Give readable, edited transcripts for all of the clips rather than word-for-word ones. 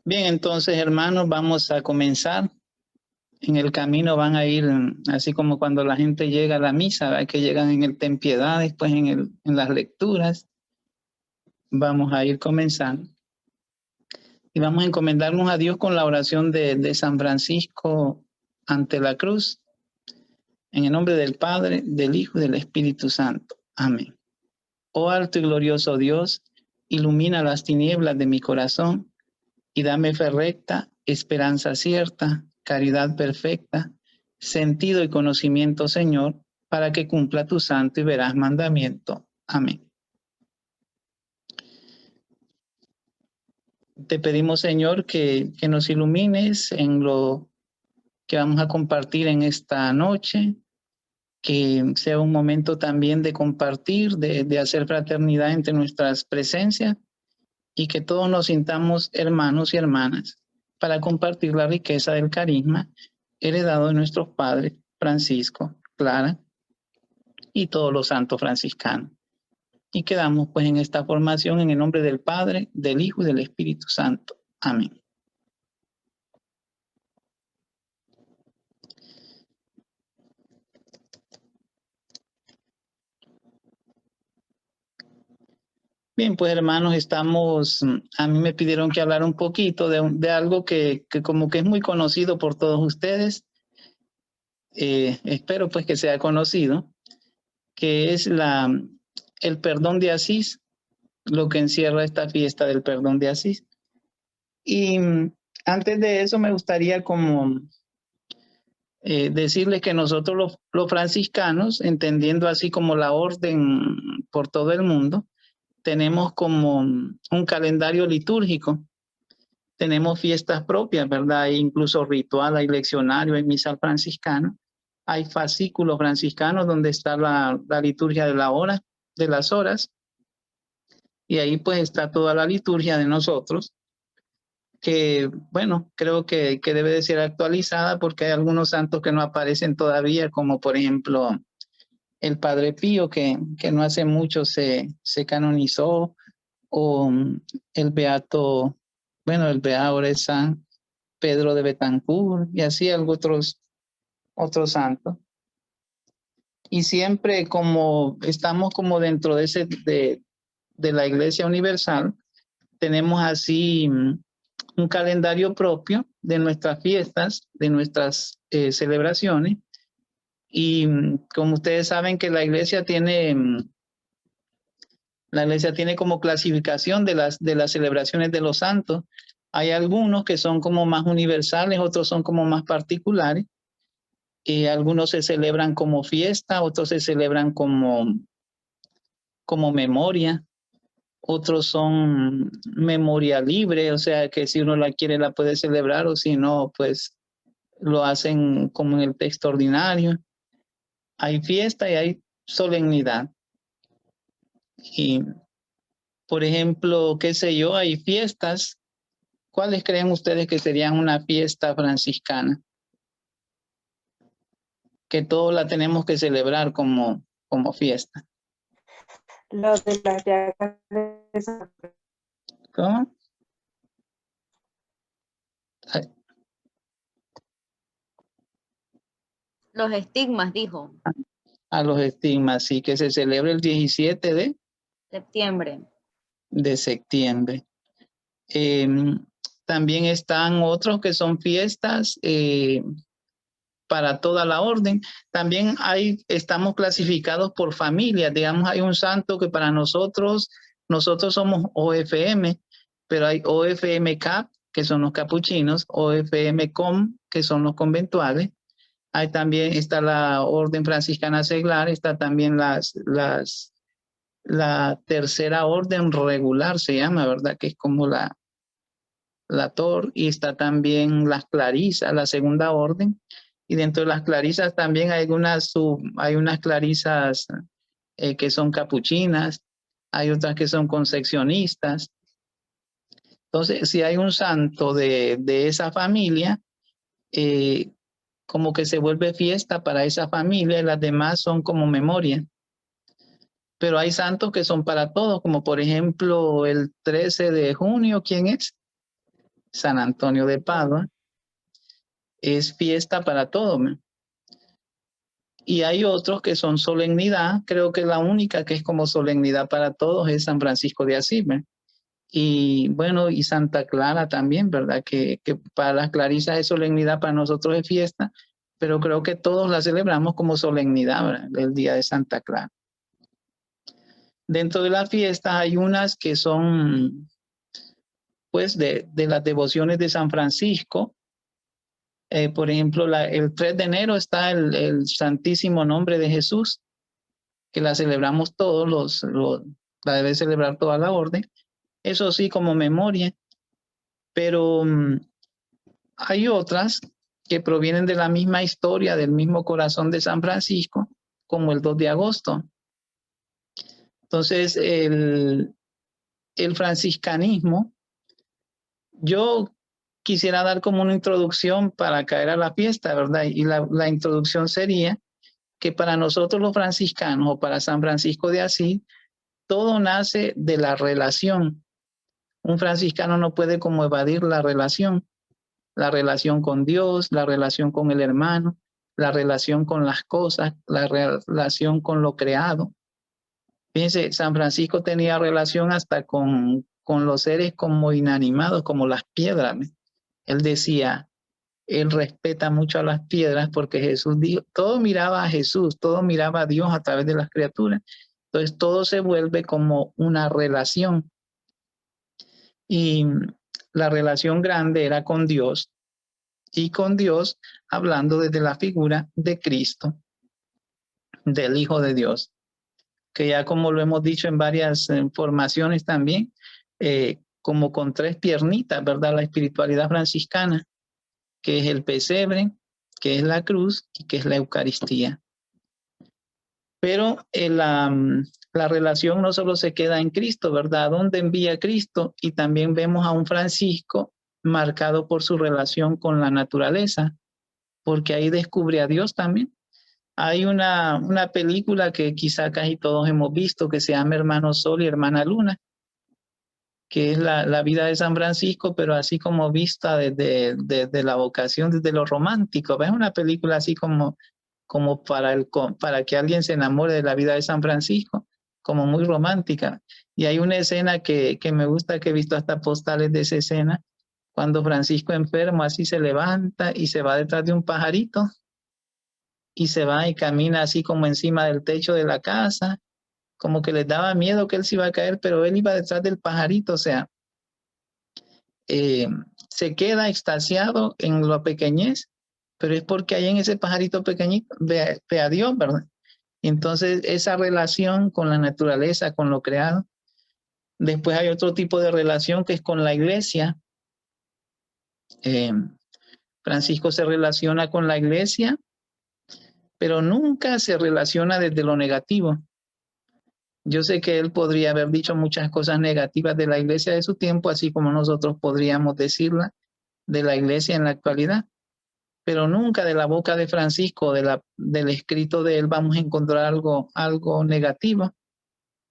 Bien, entonces, hermanos, vamos a comenzar. En el camino van a ir, así como cuando la gente llega a la misa, ¿verdad? Que llegan en el tempiedad, después en las lecturas. Vamos a ir comenzando. Y vamos a encomendarnos a Dios con la oración de San Francisco ante la cruz. En el nombre del Padre, del Hijo y del Espíritu Santo. Amén. Oh alto y glorioso Dios, ilumina las tinieblas de mi corazón y dame fe recta, esperanza cierta, caridad perfecta, sentido y conocimiento, Señor, para que cumpla tu santo y veraz mandamiento. Amén. Te pedimos, Señor, que nos ilumines en lo que vamos a compartir en esta noche, que sea un momento también de compartir, de hacer fraternidad entre nuestras presencias y que todos nos sintamos hermanos y hermanas para compartir la riqueza del carisma heredado de nuestros padres Francisco, Clara y todos los santos franciscanos. Y quedamos pues en esta formación en el nombre del Padre, del Hijo y del Espíritu Santo. Amén. Bien, pues hermanos, a mí me pidieron que hablara un poquito de algo que como que es muy conocido por todos ustedes. Espero pues que sea conocido, que es el perdón de Asís, lo que encierra esta fiesta del perdón de Asís. Y antes de eso me gustaría como decirles que nosotros los franciscanos, entendiendo así como la orden por todo el mundo, tenemos como un calendario litúrgico, tenemos fiestas propias, ¿verdad? Hay incluso ritual, hay leccionario, hay misal franciscano, hay fascículos franciscanos donde está la liturgia de la hora, de las horas, y ahí pues está toda la liturgia de nosotros, que bueno, creo que debe de ser actualizada porque hay algunos santos que no aparecen todavía, como por ejemplo el Padre Pío, que no hace mucho se canonizó, o el Beato, bueno, el Beato ahora es San Pedro de Betancourt, y así algunos otros santos. Y siempre como estamos como dentro de la Iglesia Universal, tenemos así un calendario propio de nuestras fiestas, de nuestras celebraciones. Y como ustedes saben que la iglesia tiene como clasificación de las celebraciones de los santos. Hay algunos que son como más universales, otros son como más particulares. Algunos se celebran como fiesta, otros se celebran como memoria. Otros son memoria libre, o sea que si uno la quiere la puede celebrar, o si no, pues lo hacen como en el texto ordinario. Hay fiesta y hay solemnidad. Y, por ejemplo, qué sé yo, hay fiestas. ¿Cuáles creen ustedes que serían una fiesta franciscana? Que todos la tenemos que celebrar como fiesta. Lo de las llagas de San Pedro. ¿Cómo? Los estigmas, dijo. A los estigmas, sí, que se celebra el 17 de septiembre. También están otros que son fiestas para toda la orden. También estamos clasificados por familias. Digamos, hay un santo que para nosotros somos OFM, pero hay OFM CAP, que son los capuchinos, OFM COM, que son los conventuales. Hay también está la orden franciscana seglar, está también la tercera orden regular, se llama, ¿verdad? Que es como la TOR, y está también las clarisas, la segunda orden. Y dentro de las clarisas también hay unas clarisas que son capuchinas, hay otras que son concepcionistas. Entonces, si hay un santo de esa familia, como que se vuelve fiesta para esa familia, y las demás son como memoria. Pero hay santos que son para todos, como por ejemplo el 13 de junio, ¿quién es? San Antonio de Padua, es fiesta para todos. Y hay otros que son solemnidad. Creo que la única que es como solemnidad para todos es San Francisco de Asís. Y bueno, y Santa Clara también, ¿verdad? Que para las clarisas es solemnidad, para nosotros es fiesta, pero creo que todos la celebramos como solemnidad, ¿verdad? El día de Santa Clara. Dentro de las fiestas hay unas que son, pues, de las devociones de San Francisco. Por ejemplo, el 3 de enero está el Santísimo Nombre de Jesús, que la celebramos todos, la debe celebrar toda la orden. Eso sí, como memoria. Pero hay otras que provienen de la misma historia, del mismo corazón de San Francisco, como el 2 de agosto. Entonces, el franciscanismo, yo quisiera dar como una introducción para caer a la fiesta, ¿verdad? Y la introducción sería que para nosotros los franciscanos o para San Francisco de Asís, todo nace de la relación. Un franciscano no puede como evadir la relación con Dios, la relación con el hermano, la relación con las cosas, la relación con lo creado. Fíjense, San Francisco tenía relación hasta con los seres como inanimados, como las piedras. Él decía, él respeta mucho a las piedras porque Jesús dijo, todo miraba a Jesús, todo miraba a Dios a través de las criaturas. Entonces todo se vuelve como una relación. Y la relación grande era con Dios, y con Dios hablando desde la figura de Cristo, del Hijo de Dios, que ya como lo hemos dicho en varias formaciones también, como con tres piernitas, ¿verdad? La espiritualidad franciscana, que es el pesebre, que es la cruz y que es la Eucaristía. Pero la relación no solo se queda en Cristo, ¿verdad? ¿Dónde envía Cristo? Y también vemos a un Francisco marcado por su relación con la naturaleza, porque ahí descubre a Dios también. Hay una película que quizá casi todos hemos visto que se llama Hermano Sol y Hermana Luna, que es la vida de San Francisco, pero así como vista desde la vocación, desde lo romántico. Es una película así como para que alguien se enamore de la vida de San Francisco, como muy romántica. Y hay una escena que me gusta, que he visto hasta postales de esa escena, cuando Francisco enfermo así se levanta y se va detrás de un pajarito y se va y camina así como encima del techo de la casa, como que les daba miedo que él se iba a caer, pero él iba detrás del pajarito, o sea, se queda extasiado en la pequeñez, pero es porque hay en ese pajarito pequeñito ve a Dios, ¿verdad? Entonces, esa relación con la naturaleza, con lo creado. Después hay otro tipo de relación que es con la iglesia. Francisco se relaciona con la iglesia, pero nunca se relaciona desde lo negativo. Yo sé que él podría haber dicho muchas cosas negativas de la iglesia de su tiempo, así como nosotros podríamos decirla de la iglesia en la actualidad, pero nunca de la boca de Francisco, del escrito de él, vamos a encontrar algo negativo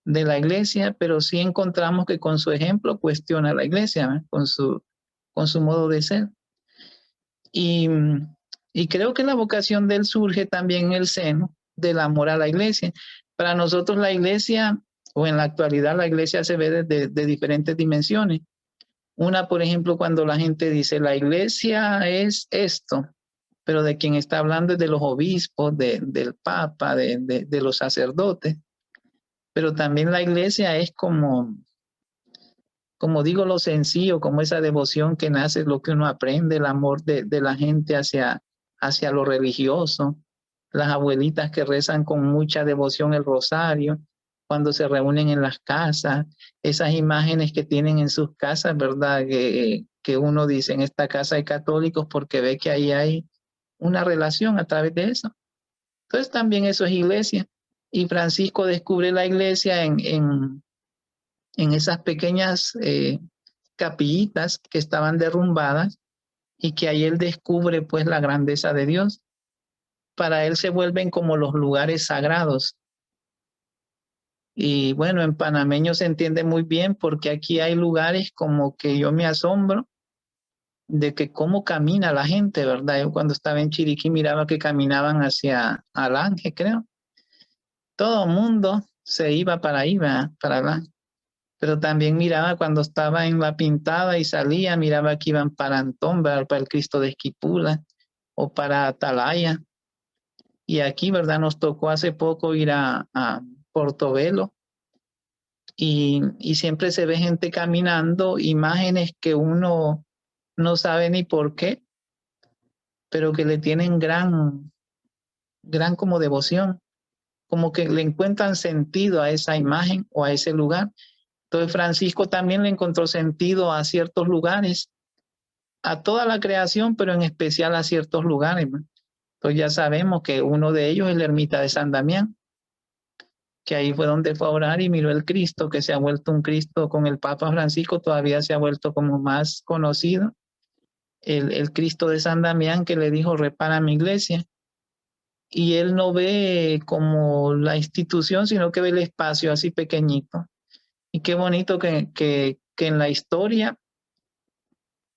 de la iglesia, pero sí encontramos que con su ejemplo cuestiona a la iglesia, ¿no? con su modo de ser. Y creo que la vocación de él surge también en el seno del amor a la iglesia. Para nosotros la iglesia, o en la actualidad la iglesia se ve de diferentes dimensiones. Una, por ejemplo, cuando la gente dice la iglesia es esto, pero de quien está hablando es de los obispos, del papa, de los sacerdotes. Pero también la iglesia es como digo, lo sencillo, como esa devoción que nace, lo que uno aprende, el amor de la gente hacia lo religioso, las abuelitas que rezan con mucha devoción el rosario, cuando se reúnen en las casas, esas imágenes que tienen en sus casas, ¿verdad? Que uno dice, en esta casa hay católicos porque ve que ahí hay una relación a través de eso. Entonces también eso es iglesia. Y Francisco descubre la iglesia en esas pequeñas capillitas que estaban derrumbadas y que ahí él descubre pues la grandeza de Dios. Para él se vuelven como los lugares sagrados. Y bueno, en panameño se entiende muy bien porque aquí hay lugares como que yo me asombro de que cómo camina la gente, ¿verdad? Yo cuando estaba en Chiriquí miraba que caminaban hacia Alange, creo. Todo el mundo se iba para ahí, ¿verdad? Para Alange. Pero también miraba cuando estaba en La Pintada y salía, miraba que iban para Antón, ¿verdad? Para el Cristo de Esquipula o para Atalaya. Y aquí, ¿verdad? Nos tocó hace poco ir a Portobelo y siempre se ve gente caminando, imágenes que uno no sabe ni por qué, pero que le tienen gran como devoción, como que le encuentran sentido a esa imagen o a ese lugar. Entonces Francisco también le encontró sentido a ciertos lugares, a toda la creación, pero en especial a ciertos lugares, ¿no? Entonces ya sabemos que uno de ellos es la ermita de San Damián, que ahí fue donde fue a orar y miró el Cristo, que se ha vuelto un Cristo con el Papa Francisco, todavía se ha vuelto como más conocido, el Cristo de San Damián, que le dijo, repara mi iglesia. Y él no ve como la institución, sino que ve el espacio así pequeñito. Y qué bonito que en la historia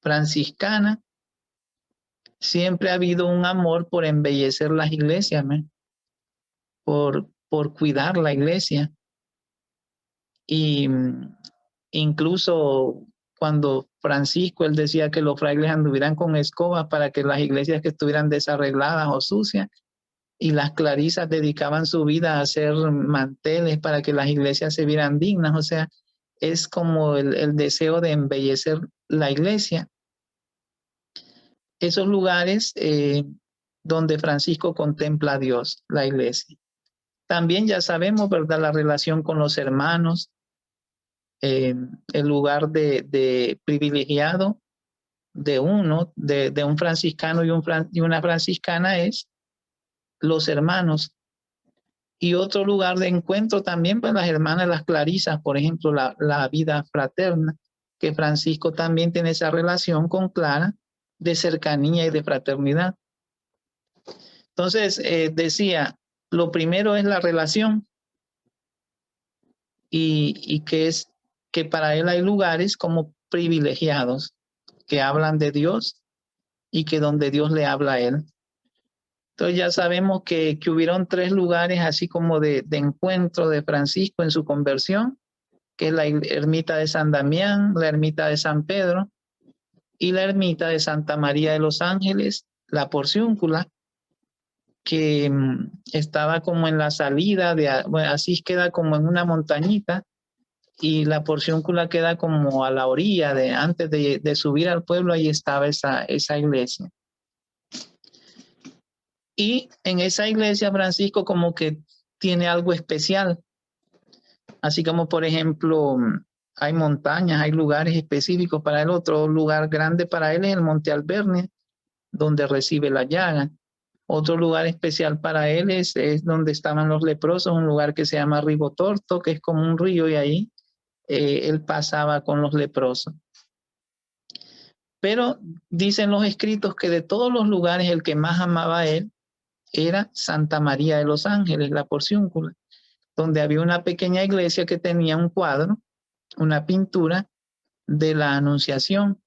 franciscana siempre ha habido un amor por embellecer las iglesias, ¿me? Por cuidar la iglesia. Y incluso cuando Francisco, él decía que los frailes anduvieran con escobas para que las iglesias que estuvieran desarregladas o sucias, y las clarisas dedicaban su vida a hacer manteles para que las iglesias se vieran dignas. O sea, es como el deseo de embellecer la iglesia. Esos lugares donde Francisco contempla a Dios, la iglesia. También ya sabemos, ¿verdad?, la relación con los hermanos, el lugar de privilegiado de uno, de un franciscano y una franciscana es los hermanos. Y otro lugar de encuentro también, pues las hermanas, las clarisas, por ejemplo, la vida fraterna, que Francisco también tiene esa relación con Clara de cercanía y de fraternidad. Entonces, decía, lo primero es la relación y que para él hay lugares como privilegiados que hablan de Dios y que donde Dios le habla a él. Entonces ya sabemos que hubieron 3 lugares así como de encuentro de Francisco en su conversión, que es la ermita de San Damián, la ermita de San Pedro y la ermita de Santa María de los Ángeles, la Porciúncula, que estaba como en la salida, bueno, así queda como en una montañita, y la Porciúncula queda como a la orilla, antes de subir al pueblo, ahí estaba esa iglesia. Y en esa iglesia Francisco como que tiene algo especial. Así como, por ejemplo, hay montañas, hay lugares específicos para él. Otro lugar grande para él es el Monte Albernia, donde recibe la llaga. Otro lugar especial para él es donde estaban los leprosos, un lugar que se llama Ribotorto, que es como un río, y ahí él pasaba con los leprosos. Pero dicen los escritos que de todos los lugares el que más amaba a él era Santa María de los Ángeles, la Porciúncula, donde había una pequeña iglesia que tenía un cuadro, una pintura de la Anunciación.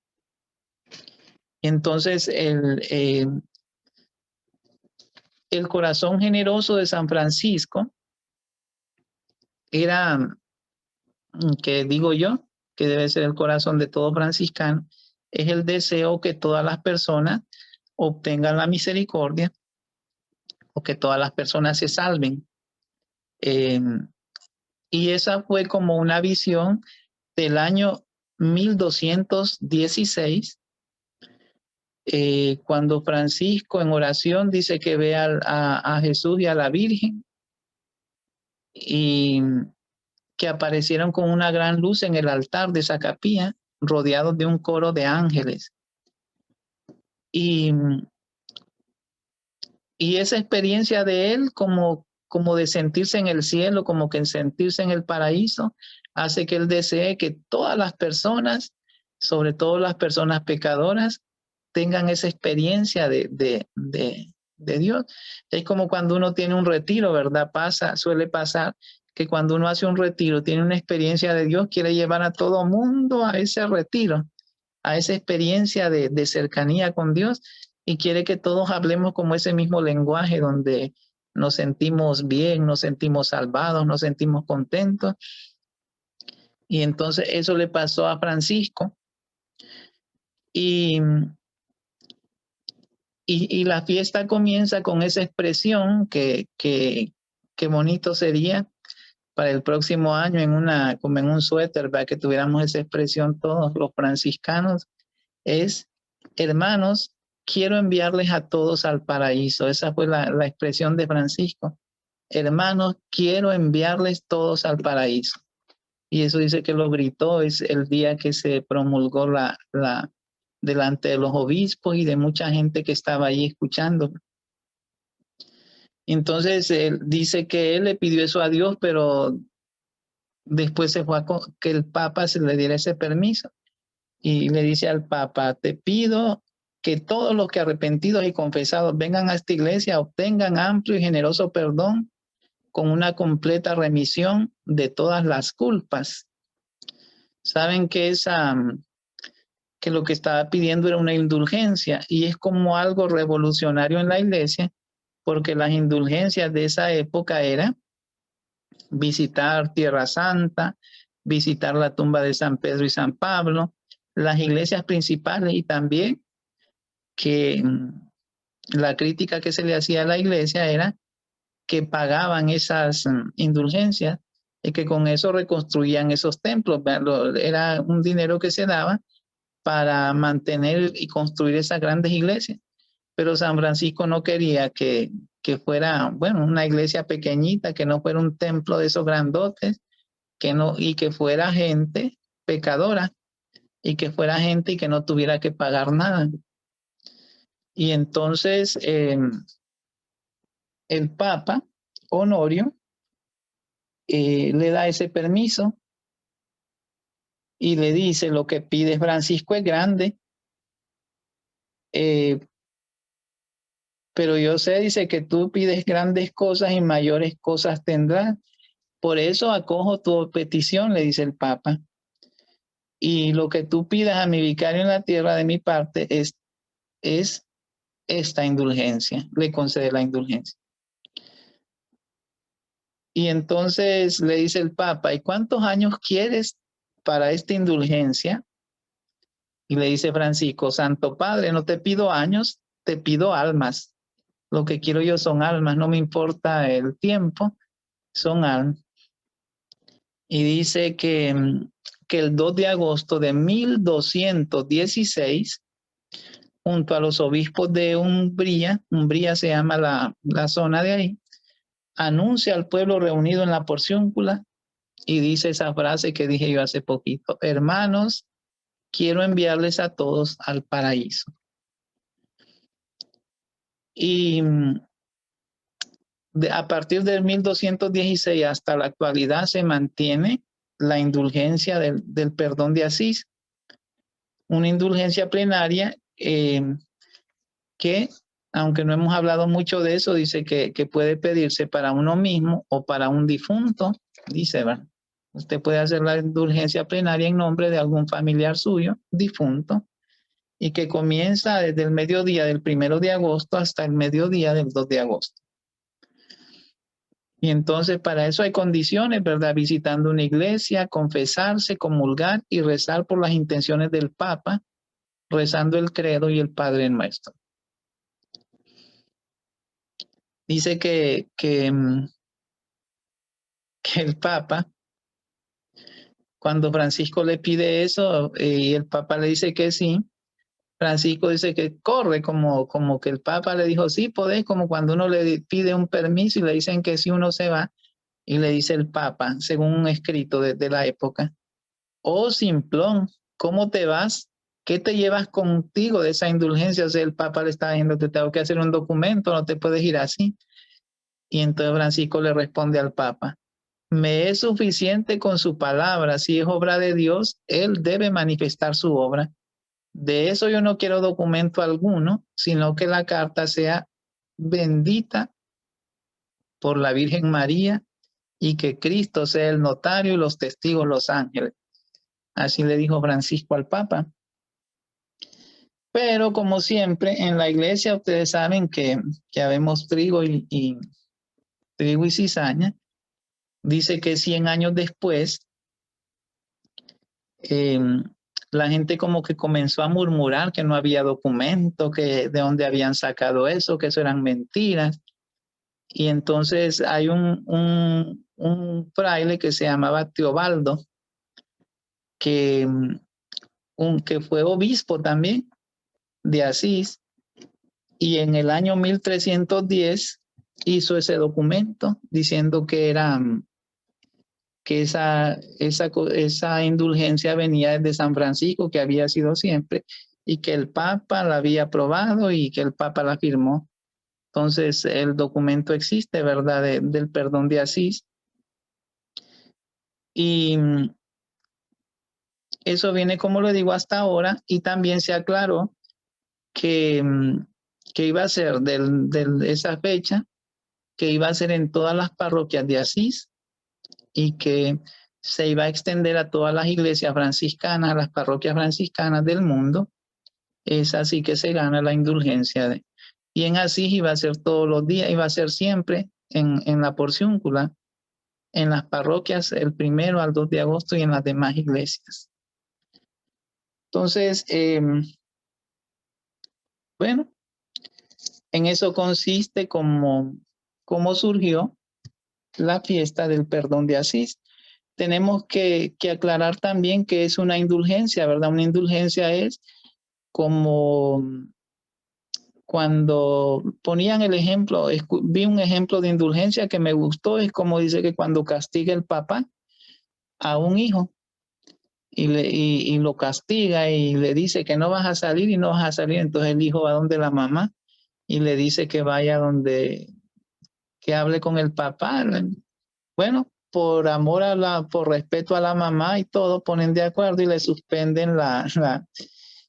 Entonces, el corazón generoso de San Francisco era, que digo yo, que debe ser el corazón de todo franciscano, es el deseo que todas las personas obtengan la misericordia o que todas las personas se salven. Y esa fue como una visión del año 1216, cuando Francisco en oración dice que ve a Jesús y a la Virgen y que aparecieron con una gran luz en el altar de esa capilla, rodeados de un coro de ángeles. Y esa experiencia de él como de sentirse en el cielo, como que sentirse en el paraíso, hace que él desee que todas las personas, sobre todo las personas pecadoras, tengan esa experiencia de Dios. Es como cuando uno tiene un retiro, ¿verdad? Suele pasar que cuando uno hace un retiro, tiene una experiencia de Dios, quiere llevar a todo mundo a ese retiro. a esa experiencia de cercanía con Dios y quiere que todos hablemos como ese mismo lenguaje donde nos sentimos bien, nos sentimos salvados, nos sentimos contentos. Y entonces eso le pasó a Francisco. Y la fiesta comienza con esa expresión que bonito sería para el próximo año como en un suéter, para que tuviéramos esa expresión todos los franciscanos, es: hermanos, quiero enviarles a todos al paraíso. Esa fue la expresión de Francisco. Hermanos, quiero enviarles todos al paraíso. Y eso dice que lo gritó, es el día que se promulgó delante de los obispos y de mucha gente que estaba ahí escuchando. Entonces él dice que él le pidió eso a Dios, pero después se fue a que el Papa se le diera ese permiso. Y le dice al Papa: te pido que todos los que arrepentidos y confesados vengan a esta iglesia obtengan amplio y generoso perdón con una completa remisión de todas las culpas. Saben que que lo que estaba pidiendo era una indulgencia, y es como algo revolucionario en la iglesia, porque las indulgencias de esa época era visitar Tierra Santa, visitar la tumba de San Pedro y San Pablo, las iglesias principales, y también que la crítica que se le hacía a la iglesia era que pagaban esas indulgencias y que con eso reconstruían esos templos. Era un dinero que se daba para mantener y construir esas grandes iglesias. Pero San Francisco no quería que fuera, bueno, una iglesia pequeñita, que no fuera un templo de esos grandotes, y que fuera gente pecadora, y que fuera gente y que no tuviera que pagar nada. Y entonces el Papa Honorio le da ese permiso y le dice: lo que pide Francisco es grande, pero yo sé, dice, que tú pides grandes cosas y mayores cosas tendrás. Por eso acojo tu petición, le dice el Papa. Y lo que tú pidas a mi vicario en la tierra de mi parte es esta indulgencia. Le concede la indulgencia. Y entonces le dice el Papa: ¿y cuántos años quieres para esta indulgencia? Y le dice Francisco: Santo Padre, no te pido años, te pido almas. Lo que quiero yo son almas, no me importa el tiempo, son almas. Y dice que el 2 de agosto de 1216, junto a los obispos de Umbría se llama la zona de ahí, anuncia al pueblo reunido en la porciúncula y dice esa frase que dije yo hace poquito: hermanos, quiero enviarles a todos al paraíso. Y a partir del 1216 hasta la actualidad se mantiene la indulgencia del perdón de Asís, una indulgencia plenaria que, aunque no hemos hablado mucho de eso, dice que puede pedirse para uno mismo o para un difunto. Dice, ¿verdad? Usted puede hacer la indulgencia plenaria en nombre de algún familiar suyo, difunto, y que comienza desde el mediodía del 1 de agosto hasta el mediodía del 2 de agosto. Y entonces para eso hay condiciones, ¿verdad? Visitando una iglesia, confesarse, comulgar y rezar por las intenciones del Papa, rezando el credo y el Padre Nuestro. Dice que el Papa, cuando Francisco le pide eso y el Papa le dice que sí, Francisco dice que corre, como que el Papa le dijo: sí, podés, como cuando uno le pide un permiso y le dicen que sí, uno se va. Y le dice el Papa, según un escrito de la época: oh simplón, ¿cómo te vas? ¿Qué te llevas contigo de esa indulgencia? O sea, el Papa le está diciendo: te tengo que hacer un documento, no te puedes ir así. Y entonces Francisco le responde al Papa: me es suficiente con su palabra. Si es obra de Dios, Él debe manifestar su obra. De eso yo no quiero documento alguno, sino que la carta sea bendita por la Virgen María y que Cristo sea el notario y los testigos los ángeles. Así le dijo Francisco al Papa. Pero como siempre, en la iglesia ustedes saben que habemos trigo y cizaña. Dice que 100 años después, la gente como que comenzó a murmurar que no había documento, que de dónde habían sacado eso, que eso eran mentiras. Y entonces hay un fraile que se llamaba Teobaldo, que fue obispo también de Asís, y en el año 1310 hizo ese documento diciendo que era que esa indulgencia venía desde San Francisco, que había sido siempre, y que el Papa la había aprobado y que el Papa la firmó. Entonces el documento existe, ¿verdad? Del perdón de Asís. Y eso viene, como lo digo, hasta ahora, y también se aclaró que iba a ser esa fecha, que iba a ser en todas las parroquias de Asís y que se iba a extender a todas las iglesias franciscanas, a las parroquias franciscanas del mundo. Es así que se gana la indulgencia. Y en Asís iba a ser todos los días, iba a ser siempre en la porciúncula, en las parroquias el 1 al 2 de agosto y en las demás iglesias. Entonces, bueno, en eso consiste cómo surgió la fiesta del perdón de Asís. Tenemos que aclarar también que es una indulgencia, ¿verdad? Una indulgencia es como cuando ponían el ejemplo, vi un ejemplo de indulgencia que me gustó, es como dice que cuando castiga el papá a un hijo y lo castiga y le dice que no vas a salir y no vas a salir, entonces el hijo va donde la mamá y le dice que vaya que hable con el papá. Bueno, por amor por respeto a la mamá y todo, ponen de acuerdo y le suspenden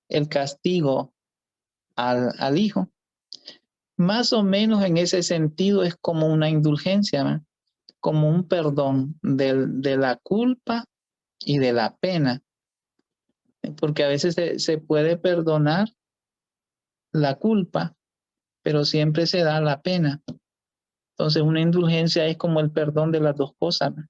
el castigo al hijo. Más o menos en ese sentido es como una indulgencia, ¿no? Como un perdón de la culpa y de la pena, porque a veces se puede perdonar la culpa, pero siempre se da la pena. Entonces una indulgencia es como el perdón de las dos cosas, ¿no?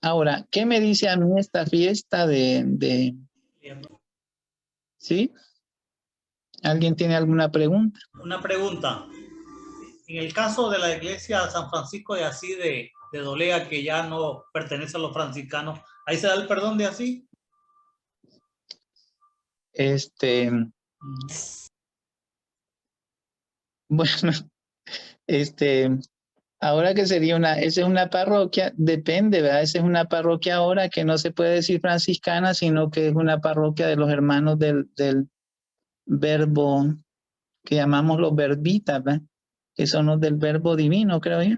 Ahora, ¿qué me dice a mí esta fiesta ¿sí? ¿Alguien tiene alguna pregunta? Una pregunta. En el caso de la iglesia San Francisco de Asís de Dolea, que ya no pertenece a los franciscanos, ¿ahí se da el perdón de Asís? Bueno, ahora que sería esa es una parroquia, depende, ¿verdad? Esa es una parroquia ahora que no se puede decir franciscana, sino que es una parroquia de los hermanos del verbo, que llamamos los verbitas, ¿verdad? Que son los del verbo divino, creo yo.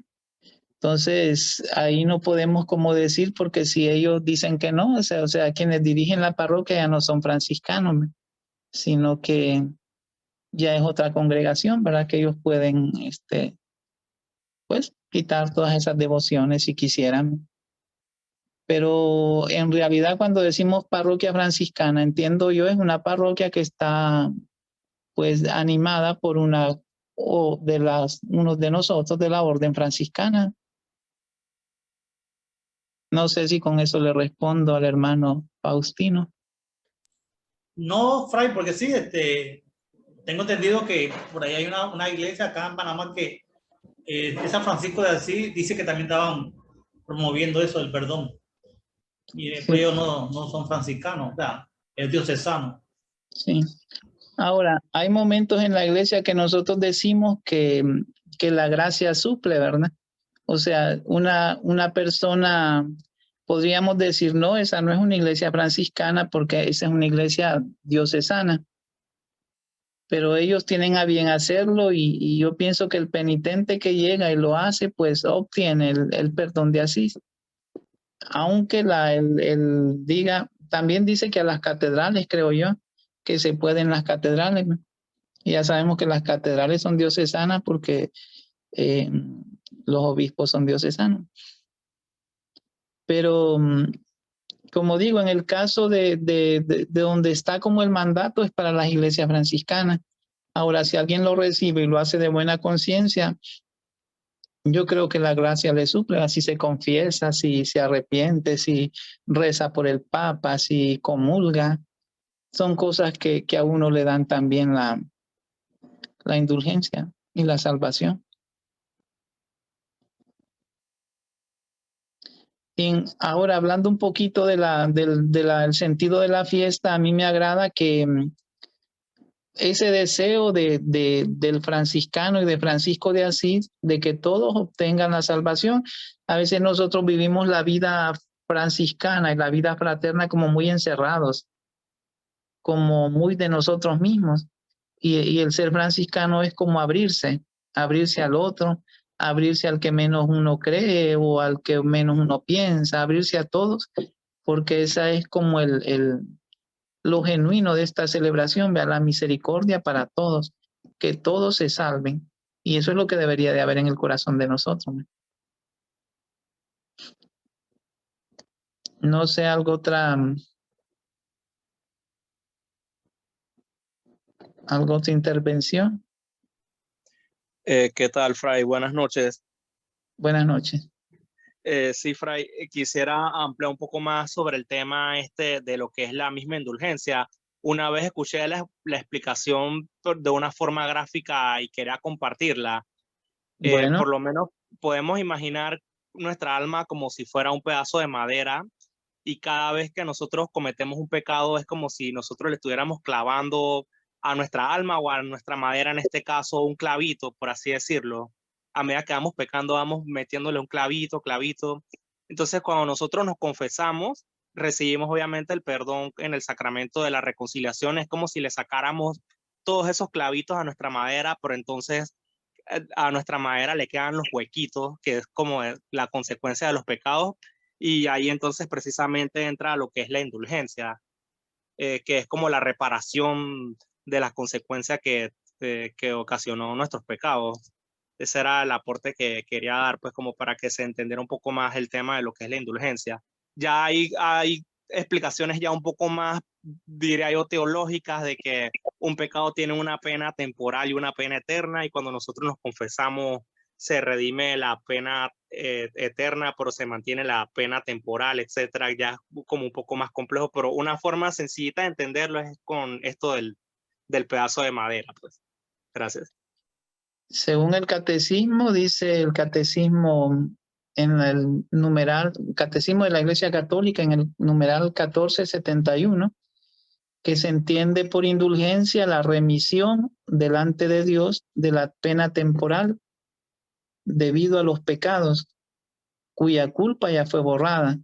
Entonces, ahí no podemos como decir, porque si ellos dicen que no, o sea, quienes dirigen la parroquia ya no son franciscanos, ¿verdad? Sino que ya es otra congregación, ¿verdad? Que ellos pueden, pues, quitar todas esas devociones si quisieran. Pero en realidad cuando decimos parroquia franciscana, entiendo yo, es una parroquia que está, pues, animada por uno de nosotros de la orden franciscana. No sé si con eso le respondo al hermano Faustino. No, Fray, porque sí, tengo entendido que por ahí hay una iglesia acá en Panamá que de San Francisco de Asís dice que también estaban promoviendo eso, el perdón. Y después ellos no son franciscanos, o sea, es diocesano. Sí. Ahora, hay momentos en la iglesia que nosotros decimos que la gracia suple, ¿verdad? O sea, una persona, podríamos decir, no, esa no es una iglesia franciscana porque esa es una iglesia diocesana. Pero ellos tienen a bien hacerlo y yo pienso que el penitente que llega y lo hace, pues obtiene el perdón de Asís. Aunque diga, también dice que a las catedrales, creo yo, que se puede en las catedrales, ¿no? Y ya sabemos que las catedrales son diocesanas porque los obispos son diocesanos. Pero como digo, en el caso de donde está como el mandato es para las iglesias franciscanas. Ahora, si alguien lo recibe y lo hace de buena conciencia, yo creo que la gracia le suple, si se confiesa, si se arrepiente, si reza por el Papa, si comulga. Son cosas que a uno le dan también la indulgencia y la salvación. Ahora, hablando un poquito del sentido de la fiesta, a mí me agrada que ese deseo del franciscano y de Francisco de Asís, de que todos obtengan la salvación. A veces nosotros vivimos la vida franciscana y la vida fraterna como muy encerrados, como muy de nosotros mismos. Y el ser franciscano es como abrirse al otro, abrirse al que menos uno cree o al que menos uno piensa, abrirse a todos, porque esa es como lo genuino de esta celebración, vea, la misericordia para todos, que todos se salven. Y eso es lo que debería de haber en el corazón de nosotros. No sé, algo otra intervención. ¿Qué tal, Fray? Buenas noches. Buenas noches. Sí, Fray, quisiera ampliar un poco más sobre el tema de lo que es la misma indulgencia. Una vez escuché la explicación de una forma gráfica y quería compartirla. Bueno, Por lo menos podemos imaginar nuestra alma como si fuera un pedazo de madera, y cada vez que nosotros cometemos un pecado es como si nosotros le estuviéramos clavando a nuestra alma o a nuestra madera, en este caso, un clavito, por así decirlo. A medida que vamos pecando, vamos metiéndole un clavito, clavito. Entonces, cuando nosotros nos confesamos, recibimos obviamente el perdón en el sacramento de la reconciliación. Es como si le sacáramos todos esos clavitos a nuestra madera, pero entonces a nuestra madera le quedan los huequitos, que es como la consecuencia de los pecados, y ahí entonces precisamente entra lo que es la indulgencia, que es como la reparación de las consecuencias que ocasionó nuestros pecados. Ese era el aporte que quería dar, pues como para que se entendiera un poco más el tema de lo que es la indulgencia. Ya hay explicaciones ya un poco más, diría yo, teológicas, de que un pecado tiene una pena temporal y una pena eterna, y cuando nosotros nos confesamos se redime la pena eterna, pero se mantiene la pena temporal, etcétera. Ya es como un poco más complejo, pero una forma sencillita de entenderlo es con esto del pedazo de madera, pues. Gracias. según el catecismo, dice el catecismo en el numeral, catecismo de la Iglesia Católica, en el numeral 1471, que se entiende por indulgencia la remisión delante de Dios de la pena temporal debido a los pecados cuya culpa ya fue borrada.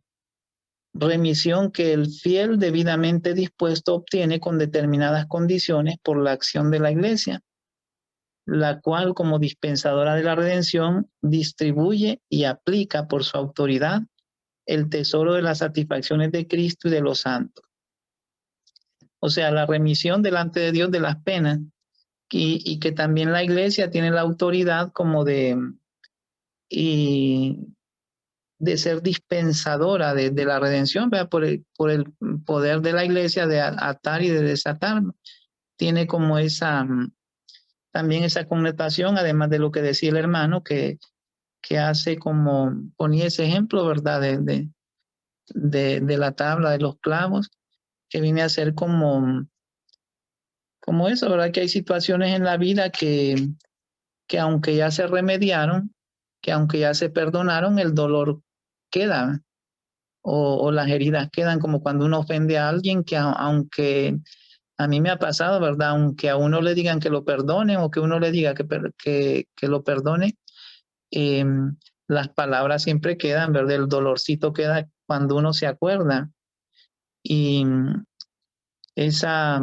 Remisión que el fiel debidamente dispuesto obtiene con determinadas condiciones por la acción de la Iglesia, la cual, como dispensadora de la redención, distribuye y aplica por su autoridad el tesoro de las satisfacciones de Cristo y de los santos. O sea, la remisión delante de Dios de las penas, y que también la Iglesia tiene la autoridad como de ser dispensadora de la redención, ¿verdad? Por el poder de la Iglesia de atar y de desatar. Tiene como también esa connotación, además de lo que decía el hermano, que hace como, ponía ese ejemplo, ¿verdad? De la tabla de los clavos, que viene a ser como eso, ¿verdad? Que hay situaciones en la vida que aunque ya se remediaron, que aunque ya se perdonaron, el dolor queda, o las heridas quedan, como cuando uno ofende a alguien, que aunque a mí me ha pasado, ¿verdad? Aunque a uno le digan que lo perdone o que uno le diga que lo perdone, eh, las palabras siempre quedan, ¿verdad? El dolorcito queda cuando uno se acuerda. Y esa,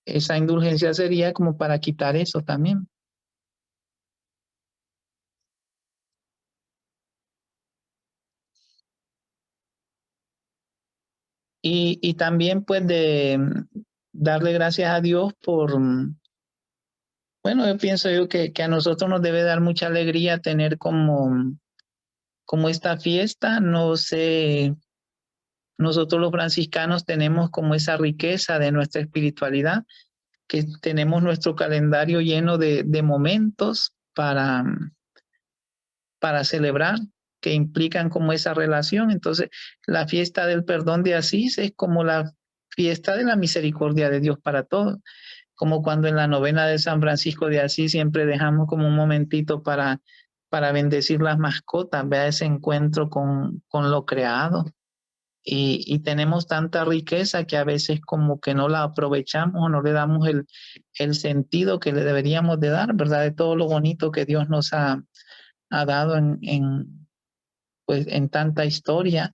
esa indulgencia sería como para quitar eso también. Y también pues de darle gracias a Dios por, bueno, yo pienso que a nosotros nos debe dar mucha alegría tener como esta fiesta. No sé, nosotros los franciscanos tenemos como esa riqueza de nuestra espiritualidad, que tenemos nuestro calendario lleno de momentos para celebrar, que implican como esa relación. Entonces, la fiesta del perdón de Asís es como la fiesta de la misericordia de Dios para todos. Como cuando en la novena de San Francisco de Asís siempre dejamos como un momentito para bendecir las mascotas, vea ese encuentro con lo creado. Y tenemos tanta riqueza que a veces como que no la aprovechamos o no le damos el sentido que le deberíamos de dar, ¿verdad? De todo lo bonito que Dios nos ha dado pues, en tanta historia.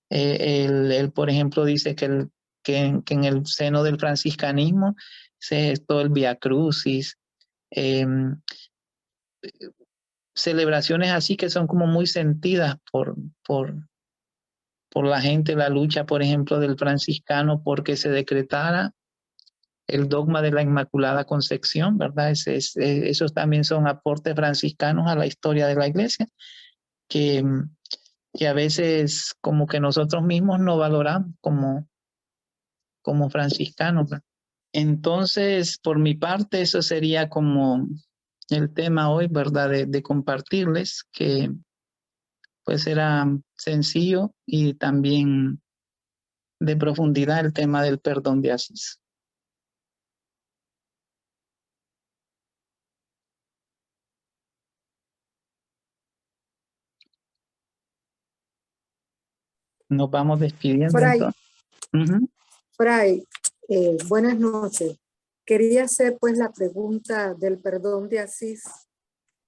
Él, por ejemplo, dice que en el seno del franciscanismo es todo el Vía Crucis, celebraciones así que son como muy sentidas por la gente, la lucha, por ejemplo, del franciscano porque se decretara el dogma de la Inmaculada Concepción, ¿verdad? Esos también son aportes franciscanos a la historia de la Iglesia, que a veces como que nosotros mismos no valoramos como franciscanos, ¿verdad? Entonces, por mi parte, eso sería como el tema hoy, ¿verdad? De compartirles, que pues era sencillo y también de profundidad el tema del perdón de Asís. Nos vamos despidiendo. Fray, Fray, buenas noches. Quería hacer pues la pregunta del perdón de Asís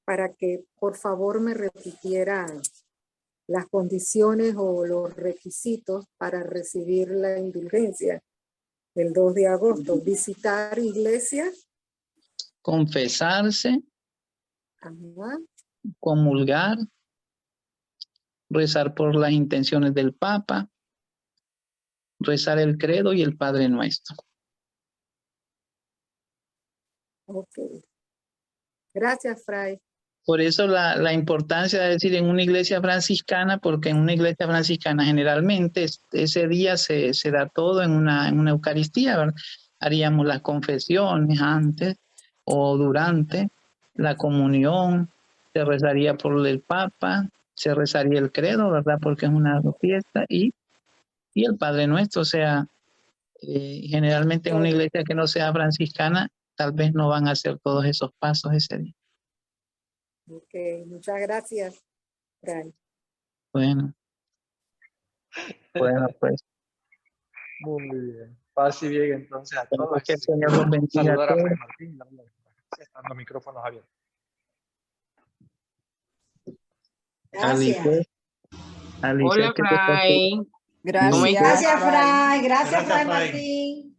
para que por favor me repitiera las condiciones o los requisitos para recibir la indulgencia del 2 de agosto. Visitar iglesias. Confesarse. Ajá. Comulgar. Rezar por las intenciones del Papa. Rezar el credo y el Padre Nuestro. Ok. Gracias, Fray. Por eso la importancia de decir en una iglesia franciscana, porque en una iglesia franciscana generalmente ese día se da todo en una Eucaristía, ¿verdad? Haríamos las confesiones antes o durante, la comunión, se rezaría por el Papa, se rezaría el credo, ¿verdad? Porque es una fiesta, y el Padre Nuestro. O sea, generalmente en una iglesia que no sea franciscana, tal vez no van a hacer todos esos pasos ese día. Ok, muchas gracias, Fray. Bueno, pues. Muy bien. Paz y bien entonces a todos. Que el Señor los bendiga. Saludar a Fray Martín. Están los micrófonos abiertos. Gracias. Alicia, Hola, Fray. Gracias, Fray. Gracias, Fray Martín.